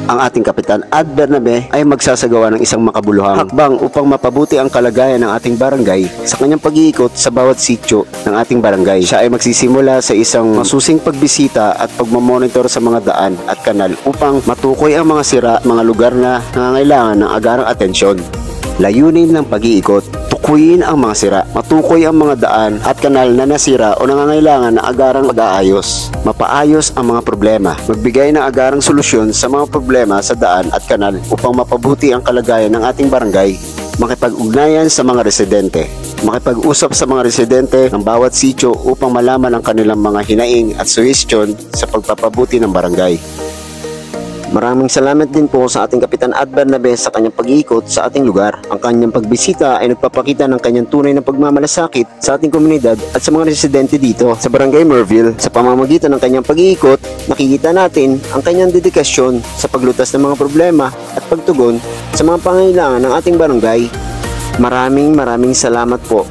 ang ating Kapitan Ad Bernabe ay magsasagawa ng isang makabuluhang hakbang upang mapabuti ang kalagayan ng ating barangay sa kanyang pag-iikot sa bawat sitio ng ating barangay. Siya ay magsisimula sa isang masusing pagbisita at pagmamonitor sa mga daan at kanal upang matukoy ang mga sira at mga lugar na nangangailangan ng agarang atensyon. Layunin ng pag-iikot, tukuyin ang mga sira, matukoy ang mga daan at kanal na nasira o nangangailangan ng agarang pag-aayos, mapaayos ang mga problema, magbigay ng agarang solusyon sa mga problema sa daan at kanal upang mapabuti ang kalagayan ng ating barangay, makipag-ugnayan sa mga residente, makipag-usap sa mga residente ng bawat sitio upang malaman ang kanilang mga hinaing at suhestyon sa pagpapabuti ng barangay. Maraming salamat din po sa ating Kapitan Ad Bernabe sa kanyang pag-iikot sa ating lugar. Ang kanyang pagbisita ay nagpapakita ng kanyang tunay na pagmamalasakit sa ating komunidad at sa mga residente dito sa Barangay Merville. Sa pamamagitan ng kanyang pag-iikot, nakikita natin ang kanyang dedikasyon sa paglutas ng mga problema at pagtugon sa mga pangangailangan ng ating barangay. Maraming salamat po.